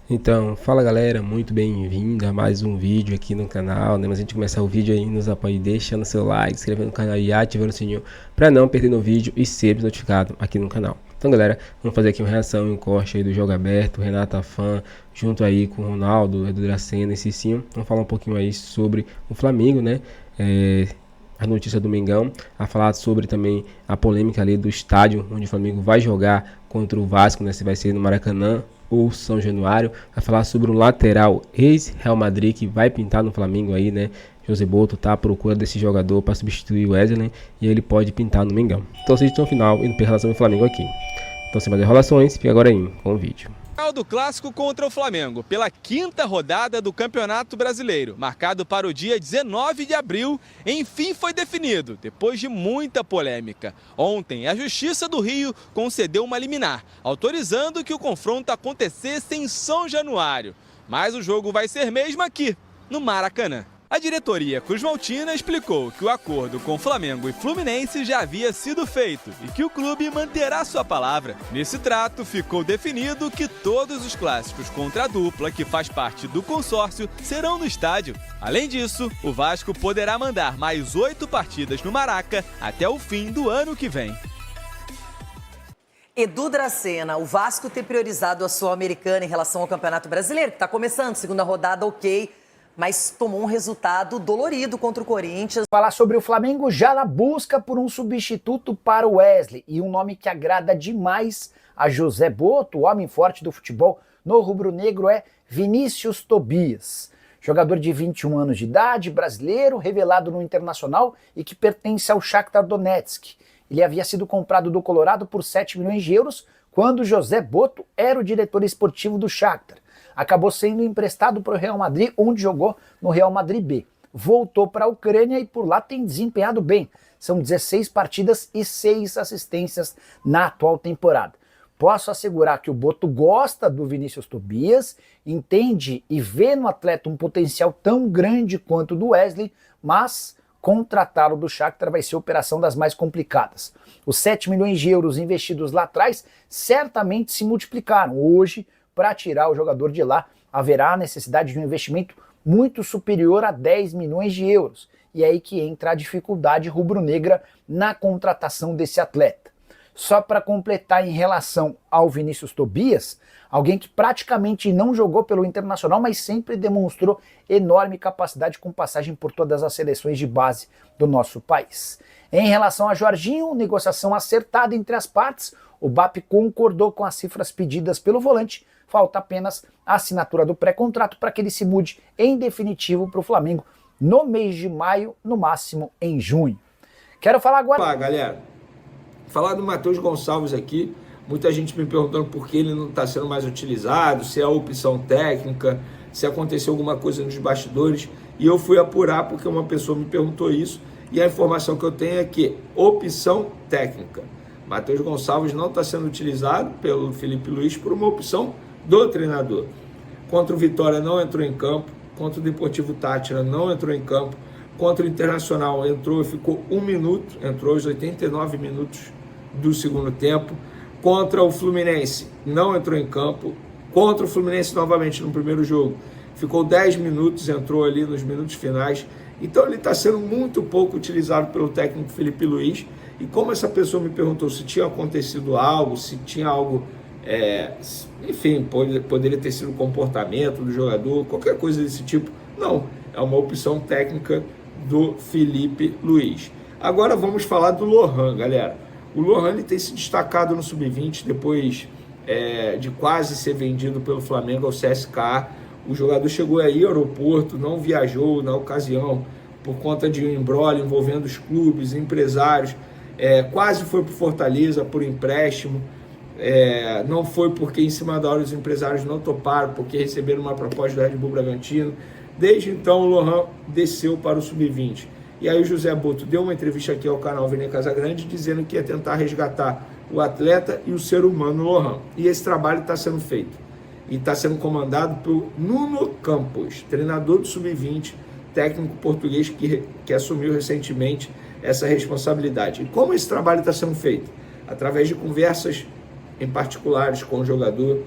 Então, fala galera, muito bem-vindo a mais um vídeo aqui no canal, né? Mas a gente começar o vídeo aí, nos apoie deixando seu like, se inscrevendo no canal e ativando o sininho para não perder no vídeo e ser notificado aqui no canal. Então galera, vamos fazer aqui uma reação e um corte aí do Jogo Aberto, Renata Fã, junto aí com o Ronaldo, Edu Dracena e Cicinho. Vamos falar um pouquinho aí sobre o Flamengo, né? A notícia do Mengão, a falar sobre também a polêmica ali do estádio onde o Flamengo vai jogar contra o Vasco, né? Se vai ser no Maracanã ou São Januário, vai falar sobre um lateral ex-Real Madrid que vai pintar no Flamengo aí, né? José Boto tá à procura desse jogador para substituir o Wesley e ele pode pintar no Mengão. Então vocês estão no final e no relação ao Flamengo aqui. Então sem mais enrolações, fica agora aí com o vídeo. Do clássico contra o Flamengo, pela quinta rodada do Campeonato Brasileiro, marcado para o dia 19 de abril, enfim foi definido, depois de muita polêmica. Ontem, a Justiça do Rio concedeu uma liminar, autorizando que o confronto acontecesse em São Januário. Mas o jogo vai ser mesmo aqui, no Maracanã. A diretoria cruzmaltina explicou que o acordo com Flamengo e Fluminense já havia sido feito e que o clube manterá sua palavra. Nesse trato, ficou definido que todos os clássicos contra a dupla, que faz parte do consórcio, serão no estádio. Além disso, o Vasco poderá mandar mais 8 partidas no Maraca até o fim do ano que vem. Edu Dracena, o Vasco ter priorizado a Sul-Americana em relação ao Campeonato Brasileiro, que está começando, segunda rodada, ok, mas tomou um resultado dolorido contra o Corinthians. Falar sobre o Flamengo já na busca por um substituto para o Wesley e um nome que agrada demais a José Boto, o homem forte do futebol no rubro-negro, é Vinícius Tobias. Jogador de 21 anos de idade, brasileiro, revelado no Internacional e que pertence ao Shakhtar Donetsk. Ele havia sido comprado do Colorado por 7 milhões de euros quando José Boto era o diretor esportivo do Shakhtar. Acabou sendo emprestado para o Real Madrid, onde jogou no Real Madrid B. Voltou para a Ucrânia e por lá tem desempenhado bem. São 16 partidas e 6 assistências na atual temporada. Posso assegurar que o Boto gosta do Vinícius Tobias, entende e vê no atleta um potencial tão grande quanto o do Wesley, mas contratá-lo do Shakhtar vai ser a operação das mais complicadas. Os 7 milhões de euros investidos lá atrás certamente se multiplicaram. Hoje, para tirar o jogador de lá, haverá a necessidade de um investimento muito superior a 10 milhões de euros. E é aí que entra a dificuldade rubro-negra na contratação desse atleta. Só para completar em relação ao Vinícius Tobias, alguém que praticamente não jogou pelo Internacional, mas sempre demonstrou enorme capacidade com passagem por todas as seleções de base do nosso país. Em relação a Jorginho, negociação acertada entre as partes, o BAP concordou com as cifras pedidas pelo volante, falta apenas a assinatura do pré-contrato para que ele se mude em definitivo para o Flamengo no mês de maio, no máximo em junho. Quero falar agora... Olá, galera. Falar do Matheus Gonçalves aqui. Muita gente me perguntando por que ele não está sendo mais utilizado, se é a opção técnica, se aconteceu alguma coisa nos bastidores. E eu fui apurar porque uma pessoa me perguntou isso e a informação que eu tenho é que opção técnica. Matheus Gonçalves não está sendo utilizado pelo Felipe Luiz por uma opção do treinador. Contra o Vitória não entrou em campo, contra o Deportivo Táchira não entrou em campo, contra o Internacional entrou e ficou 1 minuto, entrou aos 89 minutos do segundo tempo, contra o Fluminense não entrou em campo, contra o Fluminense novamente no primeiro jogo, ficou 10 minutos, entrou ali nos minutos finais, então ele está sendo muito pouco utilizado pelo técnico Felipe Luiz, e como essa pessoa me perguntou se tinha acontecido algo, se tinha algo... enfim, poderia ter sido o comportamento do jogador, qualquer coisa desse tipo. Não, é uma opção técnica do Felipe Luiz. Agora vamos falar do Lohan, galera. O Lohan ele tem se destacado no Sub-20 depois de quase ser vendido pelo Flamengo ao CSKA. O jogador chegou aí ao aeroporto, não viajou na ocasião por conta de um imbróglio envolvendo os clubes, empresários. Quase foi para o Fortaleza por empréstimo. Não foi porque em cima da hora os empresários não toparam, porque receberam uma proposta do Red Bull Bragantino. Desde então o Lohan desceu para o Sub-20. E aí o José Boto deu uma entrevista aqui ao canal Vene Casagrande dizendo que ia tentar resgatar o atleta e o ser humano Lohan. E esse trabalho está sendo feito. E está sendo comandado por Nuno Campos, treinador do Sub-20, técnico português que assumiu recentemente essa responsabilidade. E como esse trabalho está sendo feito? Através de conversas em particulares com o jogador,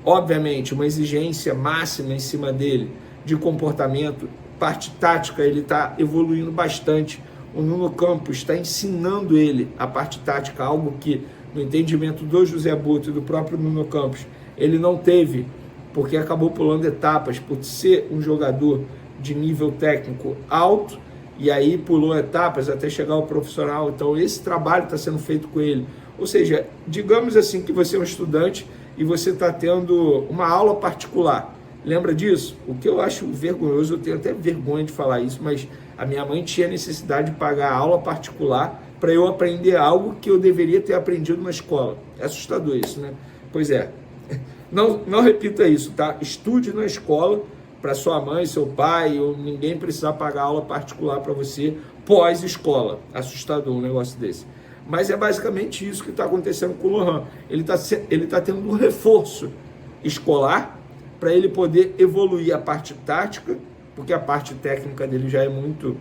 obviamente, uma exigência máxima em cima dele de comportamento. Parte tática, ele está evoluindo bastante. O Nuno Campos está ensinando ele a parte tática, algo que, no entendimento do José Boto e do próprio Nuno Campos, ele não teve, porque acabou pulando etapas, por ser um jogador de nível técnico alto, e aí pulou etapas até chegar ao profissional. Então esse trabalho está sendo feito com ele. Ou seja, digamos assim que você é um estudante e você está tendo uma aula particular. Lembra disso? O que eu acho vergonhoso, eu tenho até vergonha de falar isso, mas a minha mãe tinha necessidade de pagar aula particular para eu aprender algo que eu deveria ter aprendido na escola. É assustador isso, né? Pois é. Não repita isso, tá? Estude na escola para sua mãe, seu pai, ou ninguém precisar pagar aula particular para você pós-escola. Assustador um negócio desse. Mas é basicamente isso que está acontecendo com o Lohan. Ele tá tendo um reforço escolar para ele poder evoluir a parte tática, porque a parte técnica dele já é muito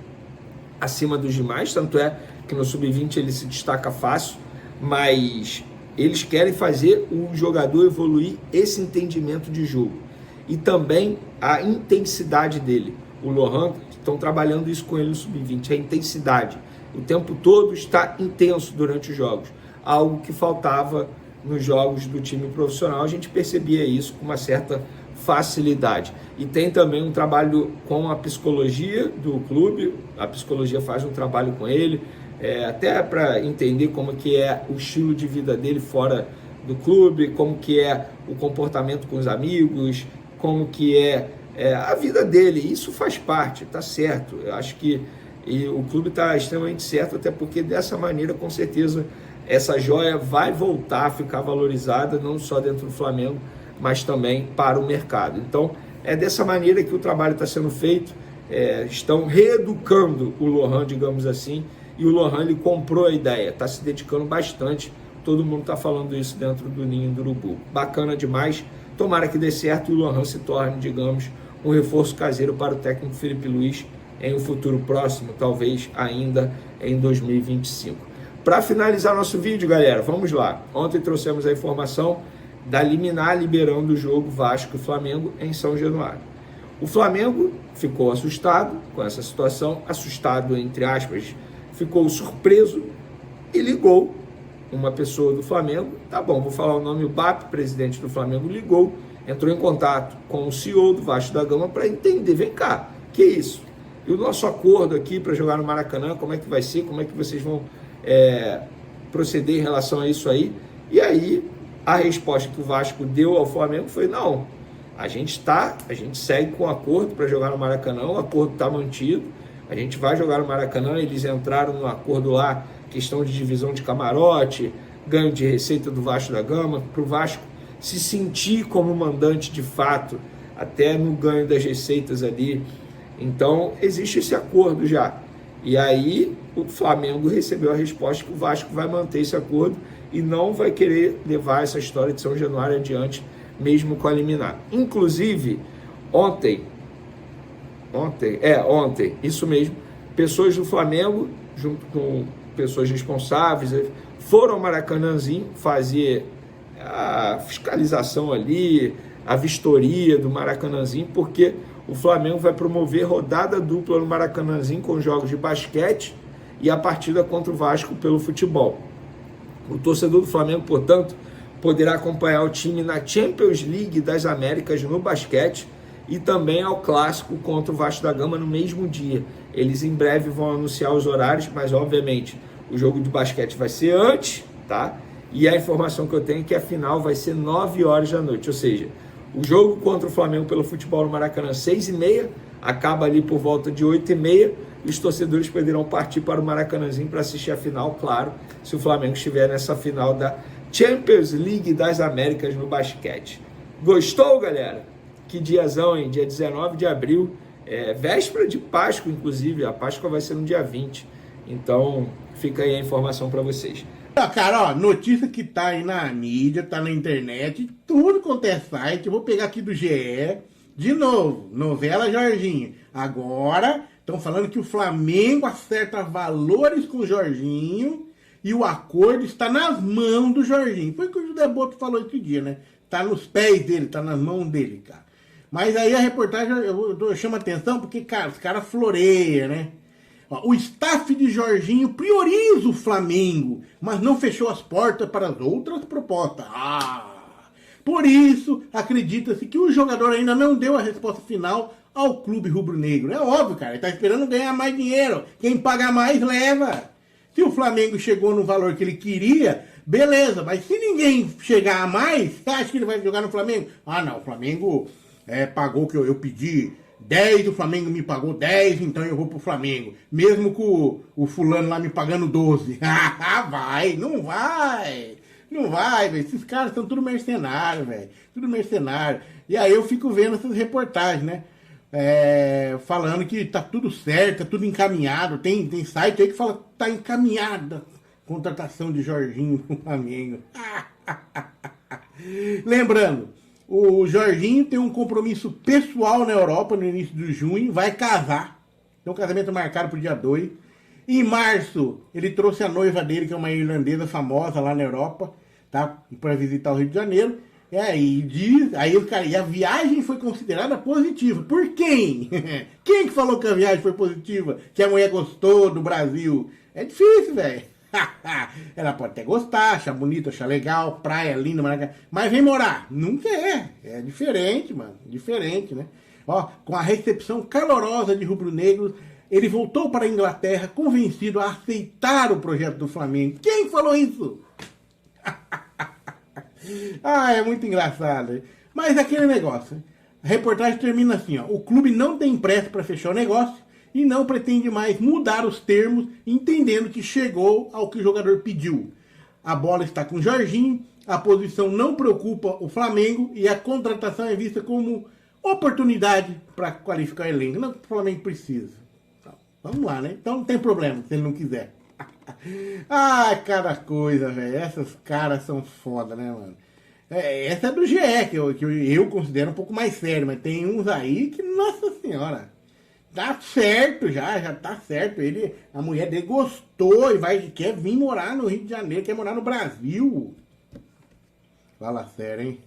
acima dos demais, tanto é que no Sub-20 ele se destaca fácil, mas eles querem fazer o jogador evoluir esse entendimento de jogo e também a intensidade dele. O Lohan, estão trabalhando isso com ele no Sub-20, a intensidade. O tempo todo está intenso durante os jogos, algo que faltava nos jogos do time profissional. A gente percebia isso com uma certa facilidade. E tem também um trabalho com a psicologia do clube, a psicologia faz um trabalho com ele, até para entender como que é o estilo de vida dele fora do clube, como que é o comportamento com os amigos, como que é a vida dele. Isso faz parte, tá certo. Eu acho que o clube está extremamente certo, até porque dessa maneira, com certeza, essa joia vai voltar a ficar valorizada, não só dentro do Flamengo, mas também para o mercado. Então, é dessa maneira que o trabalho está sendo feito. Estão reeducando o Lohan, digamos assim, e o Lohan, ele comprou a ideia, está se dedicando bastante. Todo mundo está falando isso dentro do Ninho do Urubu. Bacana demais. Tomara que dê certo e o Lohan se torne, digamos, um reforço caseiro para o técnico Felipe Luiz em um futuro próximo, talvez ainda em 2025. Para finalizar nosso vídeo, galera, vamos lá. Ontem trouxemos a informação da liminar liberando o jogo Vasco e Flamengo em São Januário. O Flamengo ficou assustado com essa situação, assustado entre aspas, ficou surpreso e ligou uma pessoa do Flamengo, tá bom, vou falar o nome, o BAP, presidente do Flamengo, ligou, entrou em contato com o CEO do Vasco da Gama para entender, vem cá, que isso? E o nosso acordo aqui para jogar no Maracanã, como é que vai ser, como é que vocês vão proceder em relação a isso aí? E aí, a resposta que o Vasco deu ao Flamengo foi, não, a gente segue com o acordo para jogar no Maracanã, o acordo está mantido, a gente vai jogar no Maracanã, eles entraram no acordo lá, questão de divisão de camarote, ganho de receita do Vasco da Gama, para o Vasco se sentir como mandante de fato, até no ganho das receitas ali. Então, existe esse acordo já. E aí, o Flamengo recebeu a resposta que o Vasco vai manter esse acordo e não vai querer levar essa história de São Januário adiante, mesmo com a liminar. Inclusive, ontem, isso mesmo, pessoas do Flamengo, junto com pessoas responsáveis, foram ao Maracanãzinho fazer a fiscalização ali, a vistoria do Maracanãzinho, porque o Flamengo vai promover rodada dupla no Maracanãzinho com jogos de basquete e a partida contra o Vasco pelo futebol. O torcedor do Flamengo, portanto, poderá acompanhar o time na Champions League das Américas no basquete e também ao clássico contra o Vasco da Gama no mesmo dia. Eles em breve vão anunciar os horários, mas obviamente o jogo de basquete vai ser antes, tá? E a informação que eu tenho é que a final vai ser 9 horas da noite, ou seja, o jogo contra o Flamengo pelo futebol no Maracanã 6h30, acaba ali por volta de 8h30, e os torcedores poderão partir para o Maracanãzinho para assistir a final, claro, se o Flamengo estiver nessa final da Champions League das Américas no basquete. Gostou, galera? Que diazão, hein? Dia 19 de abril, véspera de Páscoa, inclusive, a Páscoa vai ser no dia 20, então fica aí a informação para vocês. Cara, ó, notícia que tá aí na mídia, tá na internet, tudo quanto é site, eu vou pegar aqui do GE, de novo, novela Jorginho. Agora, estão falando que o Flamengo acerta valores com o Jorginho e o acordo está nas mãos do Jorginho. Foi o que o José Boto falou esse dia, né? tá nos pés dele, tá nas mãos dele, cara. Mas aí a reportagem eu chamo a atenção porque, cara, os caras floreiam, né? O staff de Jorginho prioriza o Flamengo, mas não fechou as portas para as outras propostas. Por isso, acredita-se que o jogador ainda não deu a resposta final ao clube rubro-negro. É óbvio, cara, ele tá esperando ganhar mais dinheiro. Quem paga mais, leva. Se o Flamengo chegou no valor que ele queria, beleza. Mas se ninguém chegar a mais, você acha que ele vai jogar no Flamengo? Ah, não, o Flamengo pagou o que eu pedi 10, o Flamengo me pagou 10, então eu vou pro Flamengo. Mesmo com o fulano lá me pagando 12. Vai, não vai. Não vai, velho. Esses caras são tudo mercenário, velho. Tudo mercenário. E aí eu fico vendo essas reportagens, né? Falando que tá tudo certo, tá tudo encaminhado. Tem site aí que fala que tá encaminhada a contratação de Jorginho pro Flamengo. Lembrando, o Jorginho tem um compromisso pessoal na Europa no início de junho, vai casar. Tem um casamento marcado pro dia 2. Em março, ele trouxe a noiva dele, que é uma irlandesa famosa lá na Europa, tá? Para visitar o Rio de Janeiro. E a viagem foi considerada positiva. Por quem? Quem que falou que a viagem foi positiva? Que a mulher gostou do Brasil? É difícil, velho. Ela pode até gostar, achar bonito, achar legal, praia linda, mas vem morar. Não quer. É diferente, mano. Diferente, né? Ó, com a recepção calorosa de rubro-negros, ele voltou para a Inglaterra convencido a aceitar o projeto do Flamengo. Quem falou isso? É muito engraçado. Mas aquele negócio. A reportagem termina assim, ó. O clube não tem pressa para fechar o negócio e não pretende mais mudar os termos, entendendo que chegou ao que o jogador pediu. A bola está com o Jorginho, a posição não preocupa o Flamengo e a contratação é vista como oportunidade para qualificar o elenco. Não que o Flamengo precisa. Vamos lá, né? Então não tem problema se ele não quiser. Cada coisa, velho. Essas caras são foda, né, mano? Essa é do GE, que eu considero um pouco mais sério, mas tem uns aí que, nossa senhora, tá certo já tá certo. A mulher dele gostou e quer vir morar no Rio de Janeiro, quer morar no Brasil. Fala sério, hein?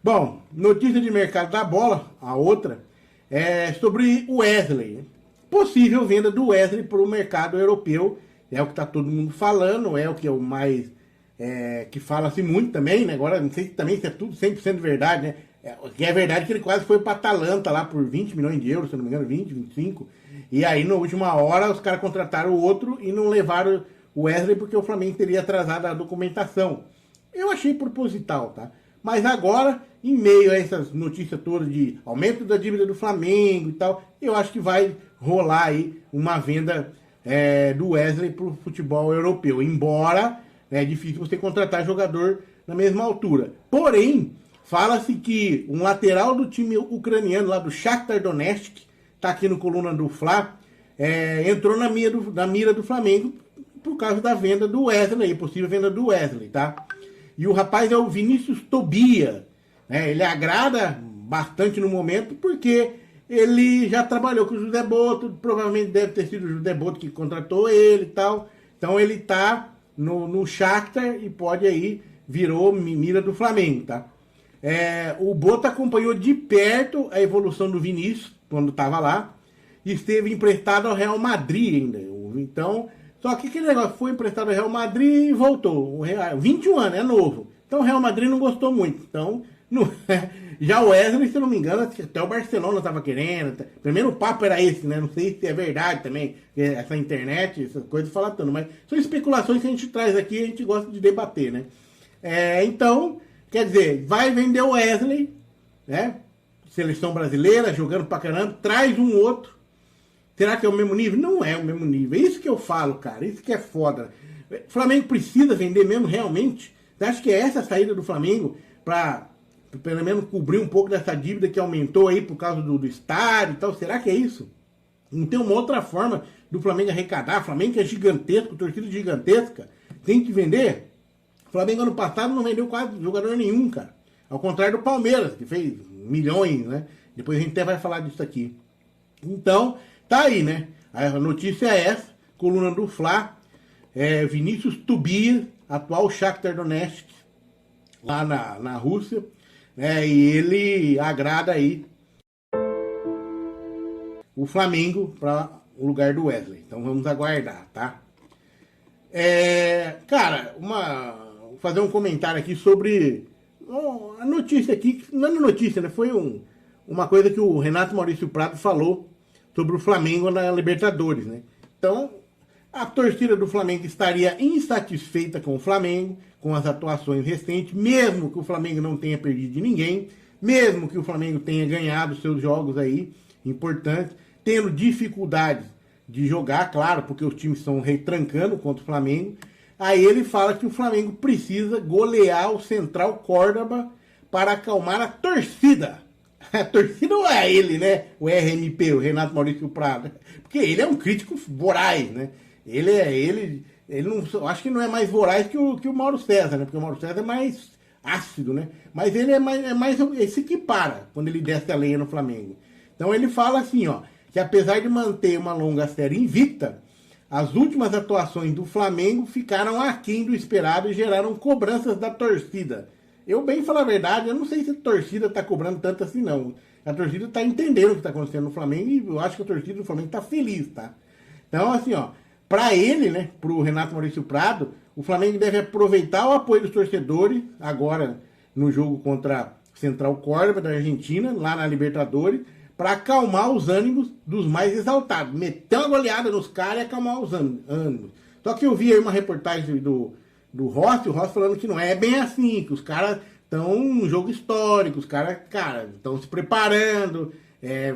Bom, notícia de mercado da bola, a outra, é sobre o Wesley. Possível venda do Wesley para o mercado europeu. É o que está todo mundo falando, é o que é o mais... que fala-se muito também, né? Agora, não sei se é tudo 100% verdade, né? É verdade que ele quase foi para Atalanta lá por 20 milhões de euros, se não me engano, 20, 25. E aí, na última hora, os caras contrataram o outro e não levaram o Wesley porque o Flamengo teria atrasado a documentação. Eu achei proposital, tá? Mas agora, em meio a essas notícias todas de aumento da dívida do Flamengo e tal, eu acho que vai rolar aí uma venda do Wesley para o futebol europeu. Embora é difícil você contratar jogador na mesma altura. Porém, fala-se que um lateral do time ucraniano lá do Shakhtar Donetsk, tá aqui no coluna do Fla, entrou na mira do Flamengo por causa da venda do Wesley, possível venda do Wesley, tá? E o rapaz é o Vinícius Tobia, né? Ele agrada bastante no momento porque ele já trabalhou com o José Boto, provavelmente deve ter sido o José Boto que contratou ele e tal. Então ele tá no Shakhtar e pode aí, virou mira do Flamengo, tá? O Boto acompanhou de perto a evolução do Vinícius quando estava lá e esteve emprestado ao Real Madrid ainda. Então, só que aquele negócio foi emprestado ao Real Madrid e voltou. 21 anos, é novo. Então o Real Madrid não gostou muito. Então, já o Wesley, se eu não me engano, até o Barcelona estava querendo. Primeiro o papo era esse, né? Não sei se é verdade também. Essa internet, essas coisas falam tanto. Mas são especulações que a gente traz aqui e a gente gosta de debater, né? Então, quer dizer, vai vender o Wesley, né? Seleção brasileira, jogando pra caramba, traz um outro. Será que é o mesmo nível? Não é o mesmo nível. É isso que eu falo, cara. Isso que é foda. O Flamengo precisa vender mesmo, realmente? Você acha que é essa a saída do Flamengo para pelo menos cobrir um pouco dessa dívida que aumentou aí por causa do estádio e tal? Será que é isso? Não tem uma outra forma do Flamengo arrecadar? O Flamengo é gigantesco, torcida gigantesca. Tem que vender? O Flamengo ano passado não vendeu quase jogador nenhum, cara. Ao contrário do Palmeiras, que fez milhões, né? Depois a gente até vai falar disso aqui. Então, tá aí, né? A notícia é essa, coluna do Fla, Vinícius Tobias, atual Shakhtar Donetsk, lá na Rússia, né? E ele agrada aí o Flamengo para o lugar do Wesley. Então vamos aguardar, tá? Cara, vou fazer um comentário aqui sobre a notícia aqui, não é notícia, né? Foi uma coisa que o Renato Maurício Prado falou sobre o Flamengo na Libertadores, né? Então, a torcida do Flamengo estaria insatisfeita com o Flamengo, com as atuações recentes, mesmo que o Flamengo não tenha perdido de ninguém, mesmo que o Flamengo tenha ganhado seus jogos aí importantes, tendo dificuldades de jogar, claro, porque os times estão retrancando contra o Flamengo. Aí ele fala que o Flamengo precisa golear o Central Córdoba para acalmar a torcida. A torcida não é ele, né? O RMP, o Renato Maurício Prado. Porque ele é um crítico voraz, né? Ele não, acho que não é mais voraz que o Mauro César, né? Porque o Mauro César é mais ácido, né? Mas ele é mais esse que para quando ele desce a lenha no Flamengo. Então ele fala assim, ó, que apesar de manter uma longa série invicta, as últimas atuações do Flamengo ficaram aquém do esperado e geraram cobranças da torcida. Eu, bem falar a verdade, eu não sei se a torcida está cobrando tanto assim, não. A torcida está entendendo o que está acontecendo no Flamengo e eu acho que a torcida do Flamengo está feliz, tá? Então, assim, ó, para ele, né, pro Renato Maurício Prado, o Flamengo deve aproveitar o apoio dos torcedores, agora no jogo contra Central Córdoba, da Argentina, lá na Libertadores, para acalmar os ânimos dos mais exaltados. Meter uma goleada nos caras e acalmar os ânimos. Só que eu vi aí uma reportagem do Rossi, o Rossi falando que não é bem assim, que os caras estão num jogo histórico, os caras, estão se preparando,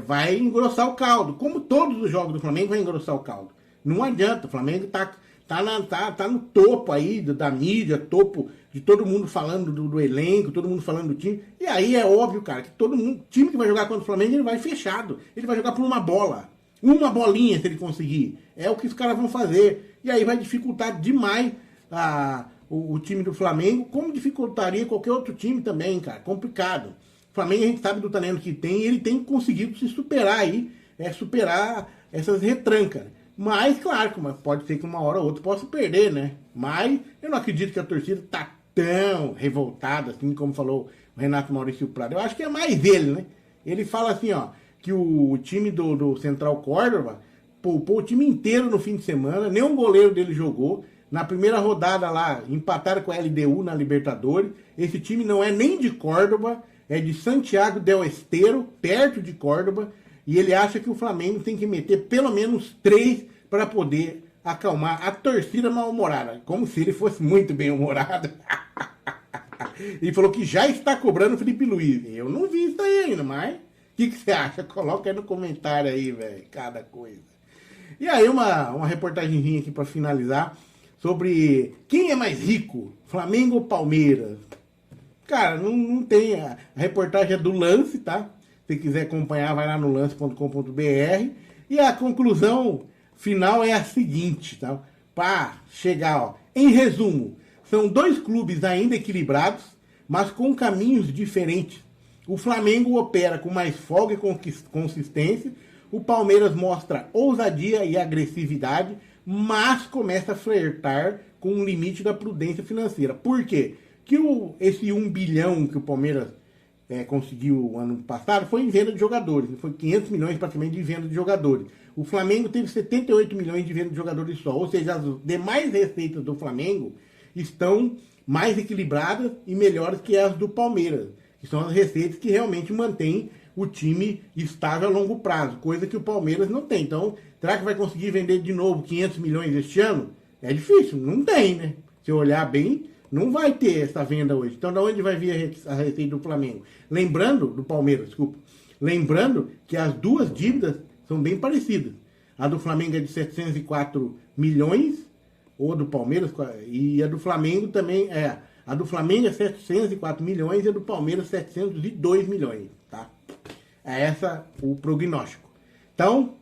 vai engrossar o caldo. Como todos os jogos do Flamengo vai engrossar o caldo. Não adianta, o Flamengo tá no topo aí da mídia, topo de todo mundo falando do elenco, todo mundo falando do time. E aí é óbvio, cara, que todo mundo, time que vai jogar contra o Flamengo, ele vai fechado. Ele vai jogar por uma bola. Uma bolinha, se ele conseguir. É o que os caras vão fazer. E aí vai dificultar demais o time do Flamengo, como dificultaria qualquer outro time também, cara. Complicado. O Flamengo, a gente sabe do talento que tem, e ele tem conseguido se superar aí, superar essas retrancas. Mas, claro, pode ser que uma hora ou outra possa perder, né? Mas eu não acredito que a torcida tá tão revoltada, assim como falou o Renato Maurício Prado. Eu acho que é mais ele, né? Ele fala assim, ó, que o time do Central Córdoba poupou o time inteiro no fim de semana, nenhum goleiro dele jogou. Na primeira rodada lá, empataram com a LDU na Libertadores. Esse time não é nem de Córdoba, é de Santiago del Estero, perto de Córdoba. E ele acha que o Flamengo tem que meter pelo menos 3 para poder acalmar a torcida mal-humorada. Como se ele fosse muito bem-humorado. Ele falou que já está cobrando o Felipe Luiz. Eu não vi isso aí ainda, mas o que você acha? Coloca aí no comentário aí, velho, cada coisa. E aí uma reportagemzinha aqui para finalizar sobre quem é mais rico, Flamengo ou Palmeiras? Cara, não tem. A reportagem é do Lance, tá? Se quiser acompanhar, vai lá no lance.com.br. E a conclusão final é a seguinte, tá? Para chegar, ó. Em resumo, são dois clubes ainda equilibrados, mas com caminhos diferentes. O Flamengo opera com mais folga e consistência. O Palmeiras mostra ousadia e agressividade, mas começa a flertar com o limite da prudência financeira. Por quê? Que esse 1 bilhão que o Palmeiras conseguiu ano passado foi em venda de jogadores. Foi 500 milhões praticamente de venda de jogadores. O Flamengo teve 78 milhões de venda de jogadores só. Ou seja, as demais receitas do Flamengo estão mais equilibradas e melhores que as do Palmeiras. Que são as receitas que realmente mantêm o time estável a longo prazo. Coisa que o Palmeiras não tem. Então, será que vai conseguir vender de novo 500 milhões este ano? É difícil. Não tem, né? Se eu olhar bem, não vai ter essa venda hoje. Então, de onde vai vir a receita do Flamengo? Do Palmeiras, desculpa. Lembrando que as duas dívidas são bem parecidas. A do Flamengo é de 704 milhões, ou do Palmeiras, e a do Flamengo também é. A do Flamengo é 704 milhões e a do Palmeiras 702 milhões, tá? É essa o prognóstico. Então,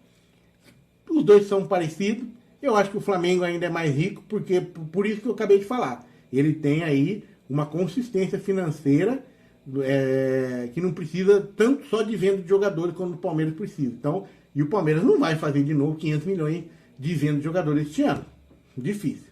os dois são parecidos. Eu acho que o Flamengo ainda é mais rico, porque por isso que eu acabei de falar. Ele tem aí uma consistência financeira que não precisa tanto só de venda de jogadores quanto o Palmeiras precisa. Então, e o Palmeiras não vai fazer de novo 500 milhões de venda de jogadores este ano. Difícil.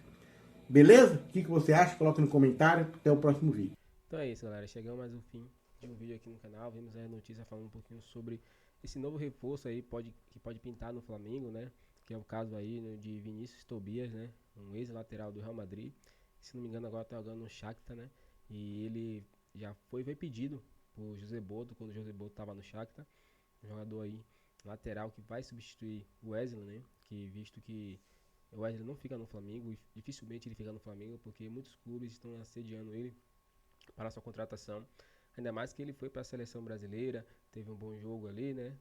Beleza? O que você acha? Coloca no comentário. Até o próximo vídeo. Então é isso, galera, chegamos mais ao fim de um vídeo aqui no canal. Vimos a notícia falando um pouquinho sobre esse novo reforço aí que pode pintar no Flamengo, né? Que é o caso aí, né, de Vinícius Tobias, né? Um ex-lateral do Real Madrid, que, se não me engano, agora tá jogando no Shakhtar, né? E ele já foi pedido por José Boto, quando o José Boto estava no Shakhtar. Um jogador aí, lateral, que vai substituir o Wesley, né? Que visto que o Wesley não fica no Flamengo, e dificilmente ele fica no Flamengo, porque muitos clubes estão assediando ele para sua contratação. Ainda mais que ele foi para a seleção brasileira, teve um bom jogo ali, né?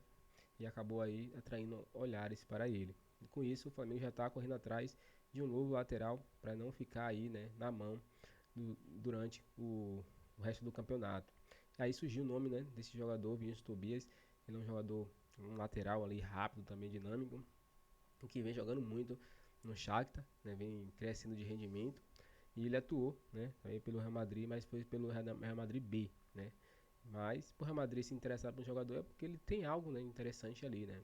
E acabou aí atraindo olhares para ele. E com isso, o Flamengo já está correndo atrás de um novo lateral para não ficar aí, né, na mão durante o resto do campeonato. Aí surgiu o nome, né, desse jogador, Vinícius Tobias. Ele é um jogador, um lateral ali rápido, também dinâmico, que vem jogando muito no Shakhtar, né, vem crescendo de rendimento. E ele atuou, né, também pelo Real Madrid, mas foi pelo Real Madrid B, né. Mas por Real Madrid se interessar por um jogador é porque ele tem algo, né, interessante ali, né.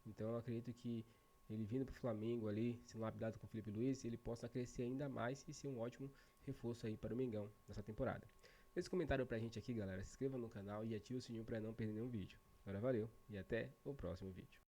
Então eu acredito que ele vindo para o Flamengo ali, sendo lapidado com o Felipe Luiz, ele possa crescer ainda mais e ser um ótimo reforço aí para o Mengão nessa temporada. Deixe esse comentário pra gente aqui, galera, se inscreva no canal e ative o sininho para não perder nenhum vídeo. Agora valeu e até o próximo vídeo.